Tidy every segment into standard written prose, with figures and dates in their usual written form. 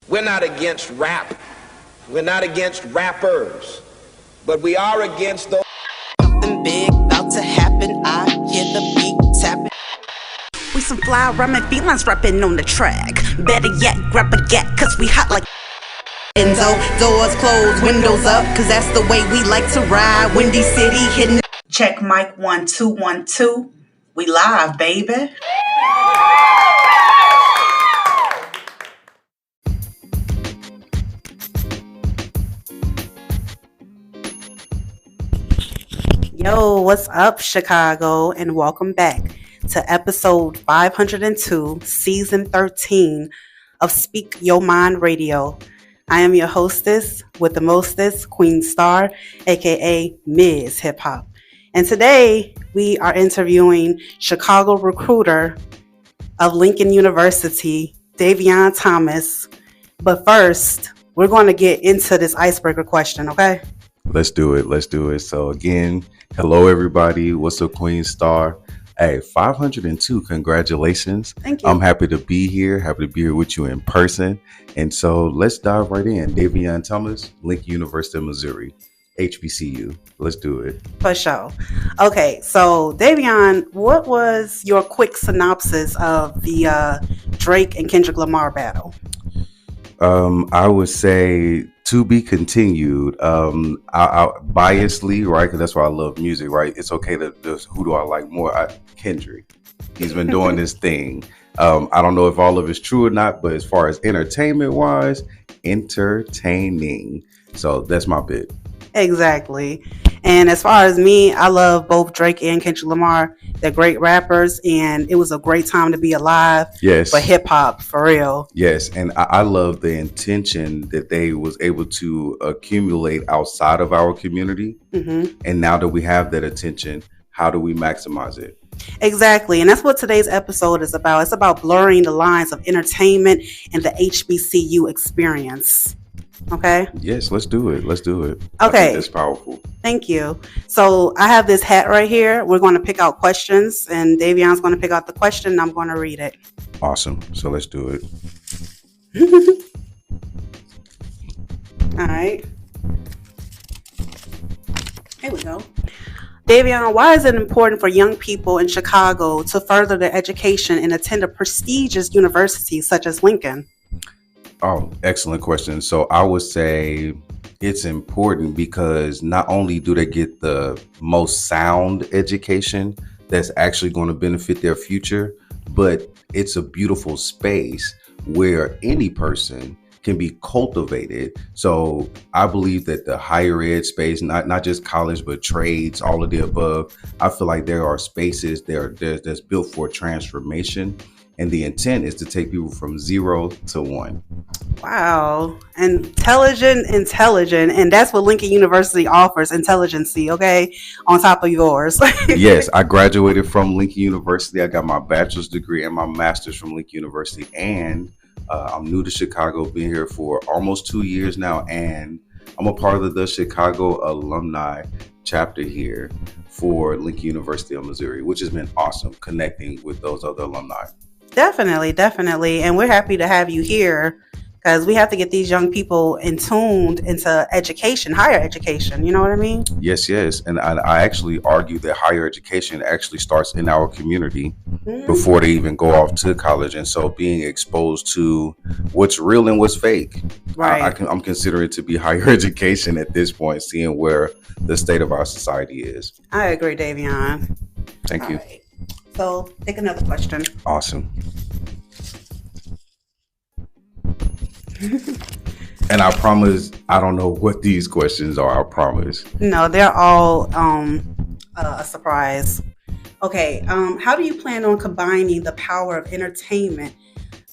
We're not against rap. We're not against rappers. But we are against those. Something big about to happen. I hear the beat tapping. We some fly rhyming felines rapping on the track. Better yet, grab a gat, cause we hot like Enzo. Doors closed, windows up, cause that's the way we like to ride. Windy City hitting. Check mic 1 2 1 2. We live, baby. Yo, what's up, Chicago, and welcome back to episode 502, season 13 of Speak Your Mind Radio. I am your hostess with the mostest, Queen Star, aka Mzhiphop. And today we are interviewing Chicago recruiter of Lincoln University, Davion Thomas. But first, we're going to get into this icebreaker question, okay? Let's do it. So again, hello everybody. What's up, Queen Star? Hey, 502, congratulations. Thank you. I'm happy to be here with you in person. And so let's dive right in. Davion Thomas, Lincoln University of Missouri, HBCU. Let's do it. For sure. Okay, so Davion, what was your quick synopsis of the Drake and Kendrick Lamar battle? I would say to be continued. I biasly, right? Because that's why I love music, right? It's okay to just, who do I like more? Kendrick. He's been doing this thing. I don't know if all of it's true or not, but as far as entertainment wise, entertaining. So that's my bit. Exactly. And as far as me, I love both Drake and Kendrick Lamar. They're great rappers, and it was a great time to be alive. Yes. For hip hop, for real. Yes, and I love the intention that they was able to accumulate outside of our community. Mm-hmm. And now that we have that attention, how do we maximize it? Exactly. And that's what today's episode is about. It's about blurring the lines of entertainment and the HBCU experience. Okay. Yes, let's do it. Okay. That's powerful. Thank you. So I have this hat right here. We're going to pick out questions, and Davion's going to pick out the question, and I'm going to read it. Awesome. So let's do it. All right. Here we go. Davion, why is it important for young people in Chicago to further their education and attend a prestigious university such as Lincoln? Oh, excellent question. So I would say it's important because not only do they get the most sound education that's actually going to benefit their future, but it's a beautiful space where any person can be cultivated. So I believe that the higher ed space, not just college, but trades, all of the above, I feel like there are spaces that's built for transformation. And the intent is to take people from 0 to 1. Wow. Intelligent. And that's what Lincoln University offers, intelligency, okay? On top of yours. Yes, I graduated from Lincoln University. I got my bachelor's degree and my master's from Lincoln University. And I'm new to Chicago, been here for almost 2 years now. And I'm a part of the Chicago alumni chapter here for Lincoln University of Missouri, which has been awesome connecting with those other alumni. Definitely. And we're happy to have you here because we have to get these young people tuned into education, higher education. You know what I mean? Yes. And I actually argue that higher education actually starts in our community before they even go off to college. And so being exposed to what's real and what's fake, right. I'm considering it to be higher education at this point, seeing where the state of our society is. I agree, Davion. Thank you. Right. So, take another question. Awesome. And I promise, I don't know what these questions are. I promise. No, they're all a surprise. Okay. How do you plan on combining the power of entertainment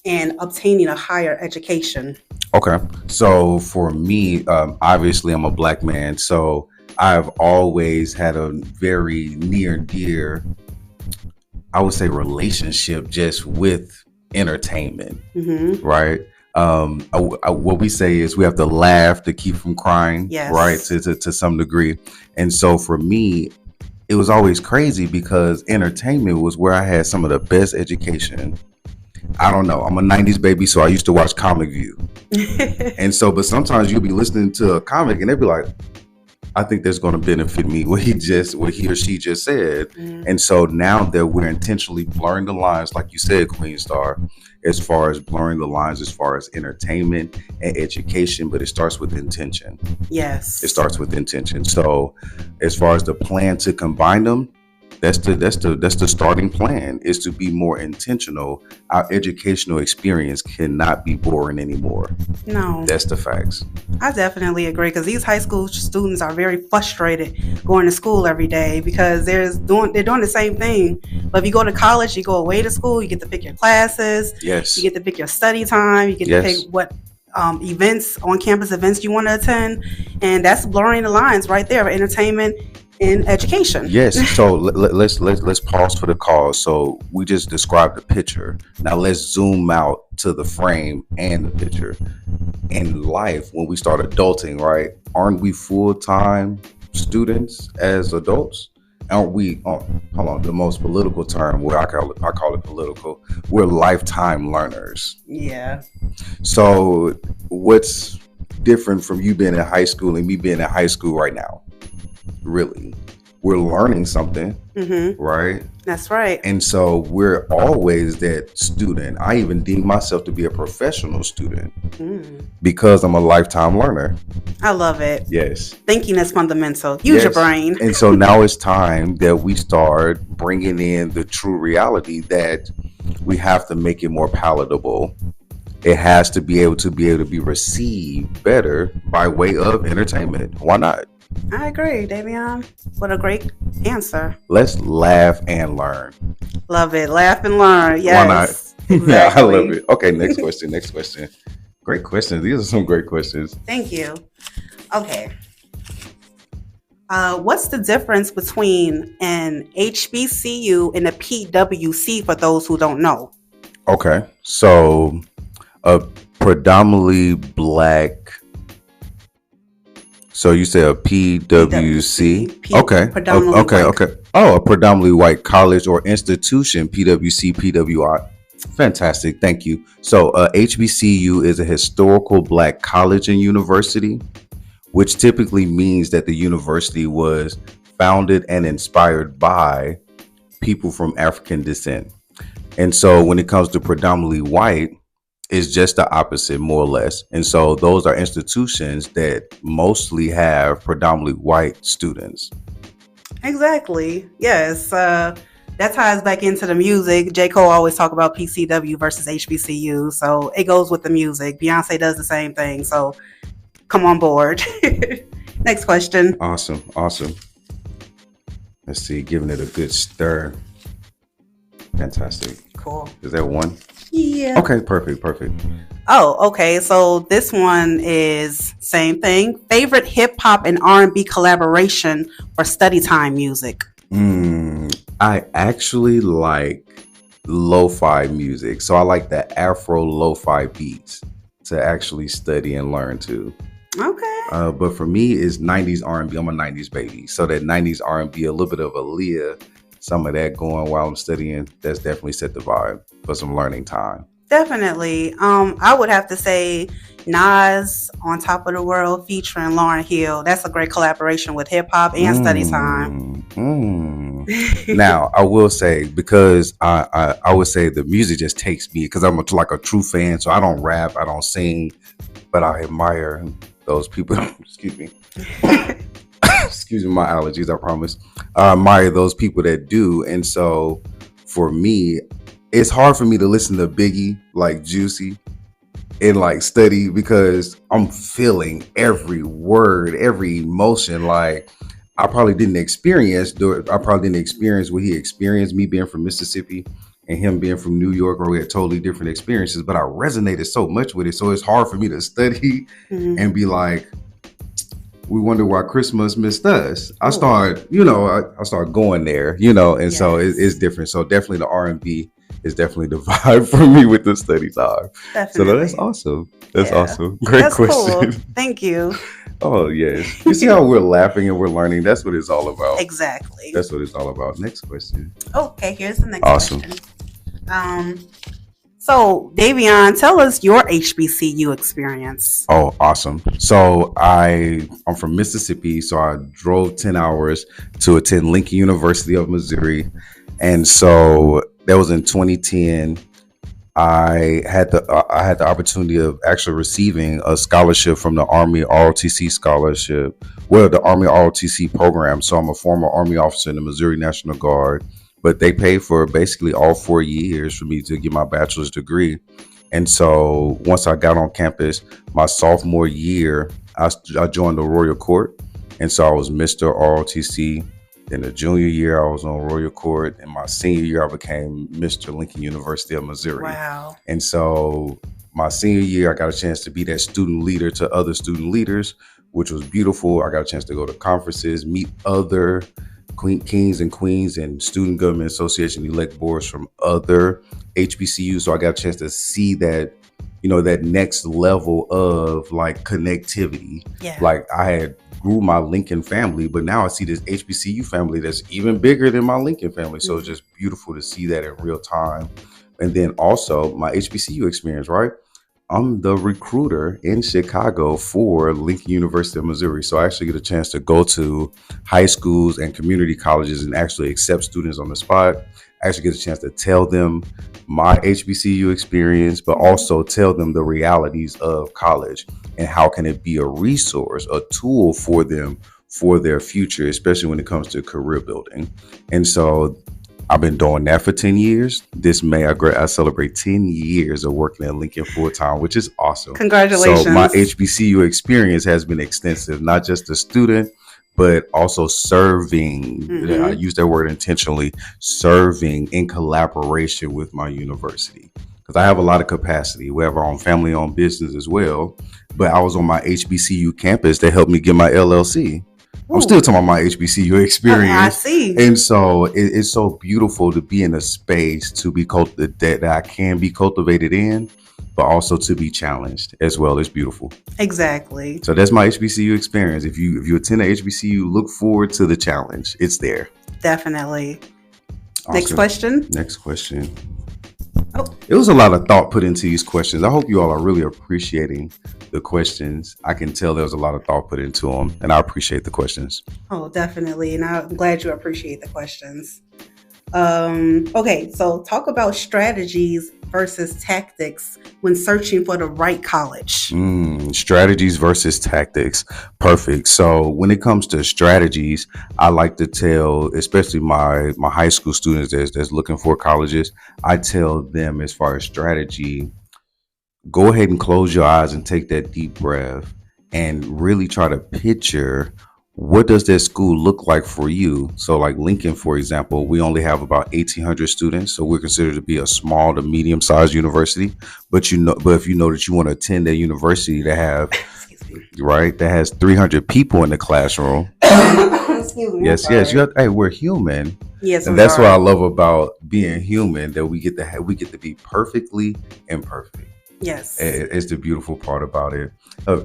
and obtaining a higher education? Okay. So for me, obviously, I'm a Black man. So I've always had a very near and dear, I would say, relationship just with entertainment, right? What we say is we have to laugh to keep from crying, yes. Right? To some degree. And so for me, it was always crazy because entertainment was where I had some of the best education I don't know. I'm a 90s baby, so I used to watch Comic View. And so, but sometimes you'll be listening to a comic and they'll be like, I think that's going to benefit me, what he or she just said. And so now that we're intentionally blurring the lines, like you said, Queen Star, as far as blurring the lines, as far as entertainment and education, but it starts with intention. Yes. It starts with intention. So as far as the plan to combine them, that's the starting plan, is to be more intentional. Our educational experience cannot be boring anymore. No. That's the facts. I definitely agree, because these high school students are very frustrated going to school every day because they're doing the same thing. But if you go to college, you go away to school, you get to pick your classes. Yes. You get to pick your study time. You get to pick what events, on campus events you want to attend. And that's blurring the lines right there of entertainment in education. Yes. So let's pause for the cause. So we just described the picture. Now let's zoom out to the frame and the picture. In life, when we start adulting, right? Aren't we full-time students as adults? Aren't we? Hold on. The most political term, where I call it political. We're lifetime learners. Yeah. So what's different from you being in high school and me being in high school right now? Really, we're learning something, right? That's right. And so we're always that student. I even deem myself to be a professional student because I'm a lifetime learner. I love it. Yes. Thinking is fundamental. Use your brain. And so now it's time that we start bringing in the true reality that we have to make it more palatable. It has to be able to be received better by way of entertainment. Why not? I agree, Davion. What a great answer. Let's laugh and learn. Love it. Laugh and learn. Yes. Why not? Exactly. Yeah, I love it. Okay, next question. Great questions. These are some great questions. Thank you. Okay. What's the difference between an HBCU and a PWC for those who don't know? Okay. So a predominantly black. So you say a PWC? Okay. Okay. Oh, a predominantly white college or institution, PWC, PWI. Fantastic. Thank you. So HBCU is a historical black college and university, which typically means that the university was founded and inspired by people from African descent. And so when it comes to predominantly white, it's just the opposite, more or less. And so those are institutions that mostly have predominantly white students. Exactly. Yes. That ties back into the music. J. Cole always talk about PCW versus HBCU. So it goes with the music. Beyonce does the same thing. So come on board. Next question. Awesome. Let's see. Giving it a good stir. Fantastic. Cool. Is that one? Yeah. Okay, perfect. Oh, okay. So this one is same thing. Favorite hip hop and R&B collaboration or study time music? I actually like lo-fi music. So I like the Afro lo-fi beats to actually study and learn to. Okay. But for me, it's 90s R&B. I'm a 90s baby. So that 90s R&B, a little bit of Aaliyah, some of that going while I'm studying, that's definitely set the vibe for some learning time. Definitely. I would have to say Nas, On Top of the World featuring Lauryn Hill. That's a great collaboration with hip hop and study time. Now, I will say, because I would say the music just takes me, because I'm like a true fan. So I don't rap, I don't sing, but I admire those people. Excuse me. Excuse me, my allergies, I promise. I admire those people that do. And so for me, it's hard for me to listen to Biggie, like Juicy, and like study, because I'm feeling every word, every emotion. Like I probably didn't experience what he experienced, me being from Mississippi and him being from New York, where we had totally different experiences, but I resonated so much with it. So it's hard for me to study and be like, we wonder why Christmas missed us. I start going there, and so it's different. So definitely the R&B is definitely the vibe for me with the study time. Definitely. So that's awesome. That's awesome. Great question. Cool. Thank you. Oh, yes. You see how we're laughing and we're learning? That's what it's all about. Exactly. That's what it's all about. Next question. Okay, here's the next question. So, Davion, tell us your HBCU experience. Oh, awesome. So I'm from Mississippi, so I drove 10 hours to attend Lincoln University of Missouri. And so that was in 2010. I had the opportunity of actually receiving a scholarship from the Army ROTC scholarship, well, the Army ROTC program. So I'm a former Army officer in the Missouri National Guard, but they paid for basically all 4 years for me to get my bachelor's degree. And so once I got on campus, my sophomore year, I joined the Royal Court. And so I was Mr. ROTC. Then the junior year, I was on Royal Court. And my senior year, I became Mr. Lincoln University of Missouri. Wow. And so my senior year, I got a chance to be that student leader to other student leaders, which was beautiful. I got a chance to go to conferences, meet other kings and queens and student government association elect boards from other HBCUs. So I got a chance to see that, that next level of like connectivity. Yeah. Like I had grew my Lincoln family, but now I see this HBCU family that's even bigger than my Lincoln family. So it's just beautiful to see that in real time. And then also my HBCU experience, right? I'm the recruiter in Chicago for Lincoln University of Missouri. So I actually get a chance to go to high schools and community colleges and actually accept students on the spot. I actually get a chance to tell them my HBCU experience, but also tell them the realities of college and how can it be a resource, a tool for them for their future, especially when it comes to career building. And so I've been doing that for 10 years. This May, I celebrate 10 years of working at Lincoln full-time, which is awesome. Congratulations. So my HBCU experience has been extensive, not just a student, but also serving. Mm-hmm. I use that word intentionally, serving in collaboration with my university. Because I have a lot of capacity. We have our own family-owned business as well. But I was on my HBCU campus that helped me get my LLC. Ooh. I'm still talking about my HBCU experience. I see. And so it's so beautiful to be in a space to be that I can be cultivated in, but also to be challenged as well. It's beautiful. Exactly. So that's my HBCU experience. If you attend a HBCU, look forward to the challenge. It's there. Definitely. Awesome. Next question. Oh. It was a lot of thought put into these questions. I hope you all are really appreciating the questions. I can tell there was a lot of thought put into them, and I appreciate the questions. Oh, definitely. And I'm glad you appreciate the questions. Okay, so talk about strategies versus tactics when searching for the right college. Strategies versus tactics. Perfect. So when it comes to strategies, I like to tell, especially my high school students that's looking for colleges, I tell them as far as strategy, go ahead and close your eyes and take that deep breath and really try to picture what does that school look like for you? So like Lincoln, for example, we only have about 1,800 students. So we're considered to be a small to medium sized university. But if you know that you want to attend a university that has 300 people in the classroom. Excuse me. Yes. We're human. Yes, and that's what I love about being human, that we get to be perfectly imperfect. Yes. It's the beautiful part about it.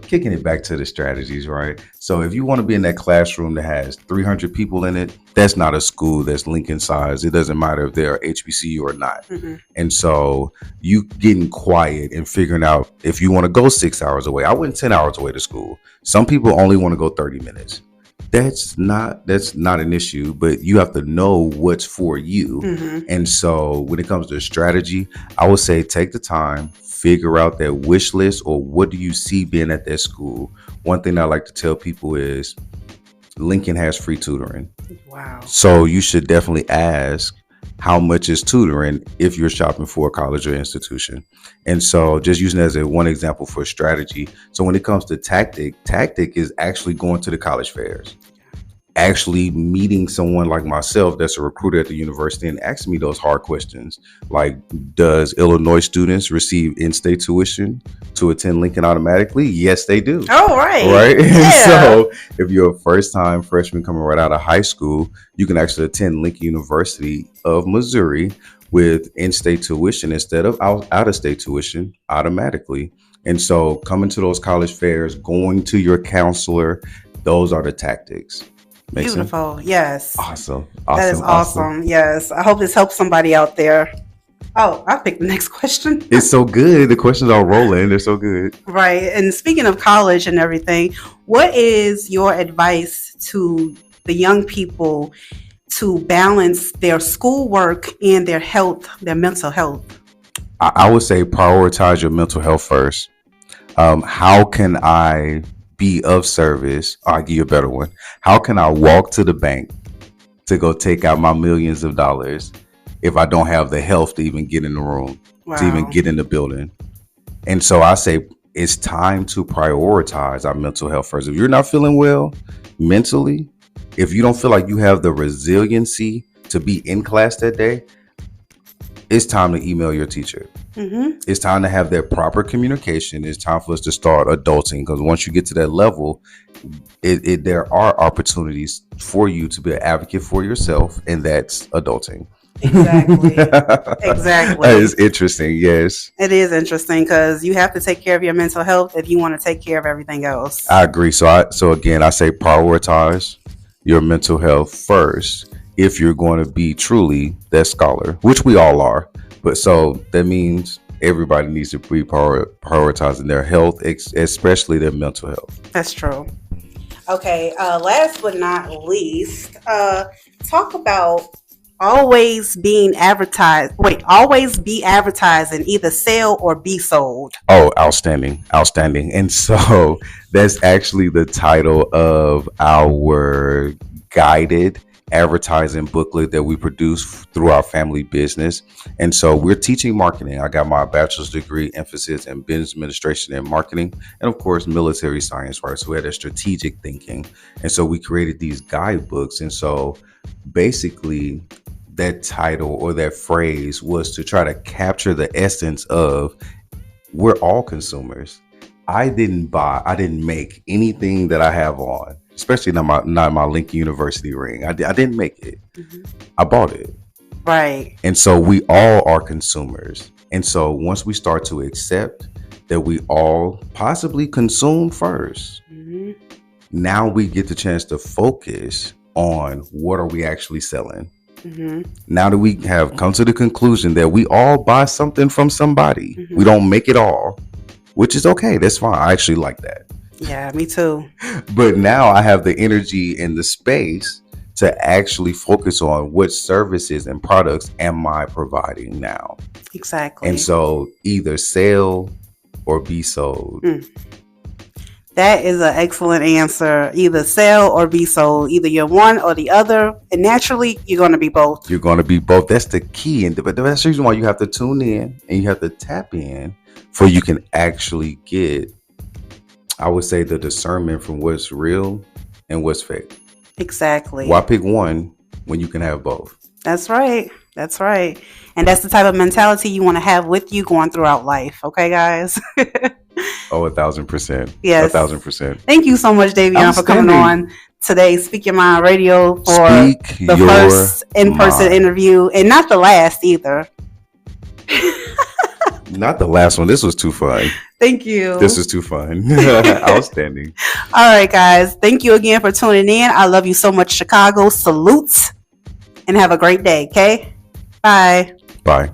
Kicking it back to the strategies, right? So if you want to be in that classroom that has 300 people in it, that's not a school that's Lincoln size. It doesn't matter if they're HBCU or not. Mm-hmm. And so you getting quiet and figuring out if you want to go 6 hours away. I went 10 hours away to school. Some people only want to go 30 minutes. That's not an issue, but you have to know what's for you. Mm-hmm. And so when it comes to strategy, I would say take the time, figure out that wish list, or what do you see being at that school. One thing I like to tell people is Lincoln has free tutoring. Wow. So you should definitely ask how much is tutoring if you're shopping for a college or institution. And so just using it as one example for strategy. So when it comes to tactic is actually going to the college fairs, actually meeting someone like myself that's a recruiter at the university and asking me those hard questions. Like, does Illinois students receive in-state tuition to attend Lincoln automatically? Yes, they do. Oh, right. Right. Yeah. And so if you're a first-time freshman coming right out of high school, you can actually attend Lincoln University of Missouri with in-state tuition instead of out-of-state tuition automatically. And so coming to those college fairs, going to your counselor, those are the tactics. Makes Beautiful. sense? Yes. Awesome. That is awesome. Yes. I hope this helps somebody out there. Oh, I'll pick the next question. It's so good. The questions are rolling. They're so good. Right. And speaking of college and everything, what is your advice to the young people to balance their schoolwork and their health, their mental health? I would say prioritize your mental health first. How can I be of service? I'll give you a better one. How can I walk to the bank to go take out my millions of dollars if I don't have the health to even get in the room, to even get in the building? And so I say it's time to prioritize our mental health first. If you're not feeling well mentally, if you don't feel like you have the resiliency to be in class that day, it's time to email your teacher. Mm-hmm. It's time to have that proper communication. It's time for us to start adulting, because once you get to that level, there are opportunities for you to be an advocate for yourself, and that's adulting. Exactly. Exactly. That is interesting. Yes, it is interesting, because you have to take care of your mental health if you want to take care of everything else. I agree. So again, I say prioritize your mental health first if you're going to be truly that scholar, which we all are. But so that means everybody needs to be prioritizing their health, especially their mental health. That's true. Okay. Last but not least, talk about always be advertised and either sell or be sold. Oh, outstanding. And so that's actually the title of our guided advertising booklet that we produce through our family business. And so we're teaching marketing. I got my bachelor's degree, emphasis in business administration and marketing, and of course military science, right? So we had a strategic thinking, and so we created these guidebooks. And so basically that title or that phrase was to try to capture the essence of, we're all consumers. I didn't make anything that I have on, especially not my Lincoln University ring. I didn't make it. Mm-hmm. I bought it. Right. And so we all are consumers. And so once we start to accept that we all possibly consume first, mm-hmm. now we get the chance to focus on what are we actually selling. Mm-hmm. Now that we have come to the conclusion that we all buy something from somebody, mm-hmm. we don't make it all, which is okay. That's fine. I actually like that. Yeah, me too. But now I have the energy and the space to actually focus on what services and products am I providing now. Exactly. And so either sell or be sold. That is an excellent answer. Either sell or be sold. Either you're one or the other. And naturally, you're going to be both. You're going to be both. That's the key. And that's the reason why you have to tune in and you have to tap in, for you can actually get, I would say, the discernment from what's real and what's fake. Exactly. Why pick one when you can have both? That's right. That's right. And that's the type of mentality you want to have with you going throughout life. Okay, guys? Oh, 1,000%. Yes. 1,000%. Thank you so much, Davion, for coming on today, Speak Your Mind Radio, for the first in-person interview, and not the last either. Not the last one. This was too fun. Thank you. This is too fun. Outstanding. All right, guys. Thank you again for tuning in. I love you so much, Chicago. Salutes, and have a great day, okay? Bye. Bye.